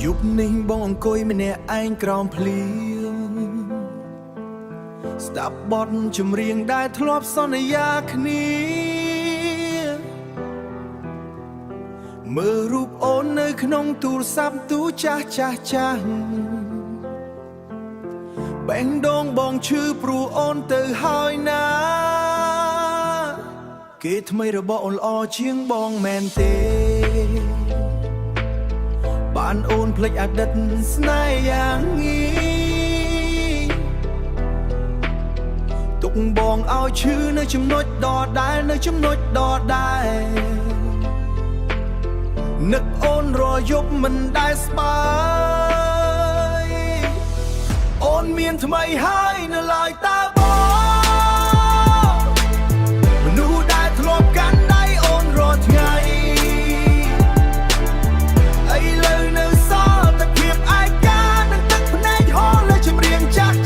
យប់នេះបងអង្គុយម្នាក់ឯងក្រោមភ្លៀងស្ដាប់បទចម្រៀងដែលធ្លាប់សន្យាគ្នាមើលរូបអូននៅក្នុងទូរស័ព្ទទូចាស់បេះដូងបងឈឺព្រោះអូនទៅហើយណាគេថ្មីរបស់អូនល្អជាងបងមែនទេបានអូនភ្លេចអតីតស្នេហ៍យ៉ាងងាយទុកបងឲ្យឈឺនៅចំណុចដដែលនឹកអូនរាល់យប់មិនដែលស្បាយអូនមានថ្មីហើយនៅឡើយតើបងមនុស្សដែលធ្លាប់កាន់ដៃអូនរាល់ថ្ងៃឥឡូវនៅសល់តែភាពឯកានិងទឹកភ្នែកហូរលើចម្រៀងចាស់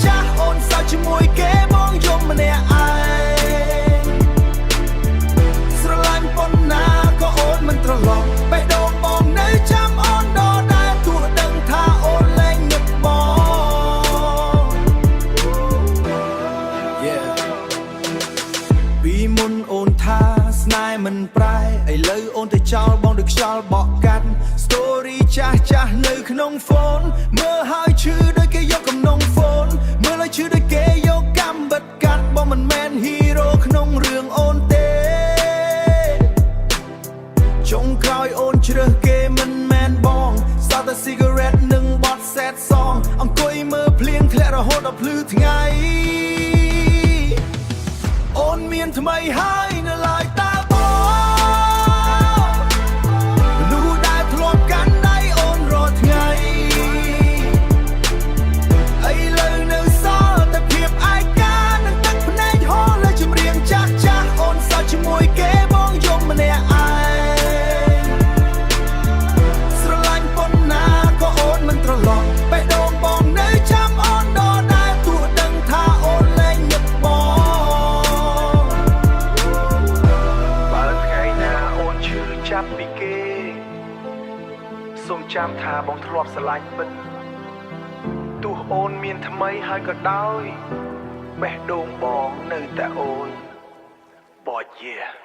អូនសើចជាមួយគេបងយំម្នាក់ឯងស្រឡាញ់ប៉ុណ្ណាក៏អូនមិនត្រឡប់បេះដូងបងនៅចាំអូនដដែលទោះដឹងថាអូនលែងនឹកបងពីមុនអូនថាស្នេហ៍មិនប្រែឥឡូវអូនទៅចោលបងដូចខ្យល់បក់កាត់ Story ចាស់នៅក្នុងហ្វូនមើលហើយឈឺដូចគេយកកំណុងហ្វូនមើលហើយឈឺដូចគេយកកាំបិតកាត់បងមិនមែនហ៊ីរ៉ូក្នុងរឿងអូនទេចុងក្រោយអូនជ្រើសគេមិនមែនបងសោះតែ cigarette និងបទ sad song អង្គុយមើលភ្លៀងធ្លាក់រហូតដល់ភ្លឺថ្ងៃអូនមានថ្មីហើយនៅឡើយតើបងមនុស្សដែលធ្លាប់កាន់ដៃអូនរាល់ថ្ងៃឥឡូវនៅសល់តែភាពឯកានិងទឹកភ្នែកហូរលើចម្រៀងចាស់អូនសើចជាមួយគេបងយំម្នាក់ឯងស្រឡាញ់ប៉ុណ្ណាក៏អូនមិនត្រឡប់បេះដូងបងនៅចាំអូនដដែលទោះដឹងថាអូនលែងនឹកបងបើថ្ងៃណាអូនឈឺចាប់ពីគេសូមចាំថាបងធ្លាប់ស្រឡាញ់ពិតទោះអូនមានថ្មីហើយក៏ដោយបេះដូងបងនៅតែអូនបោះជា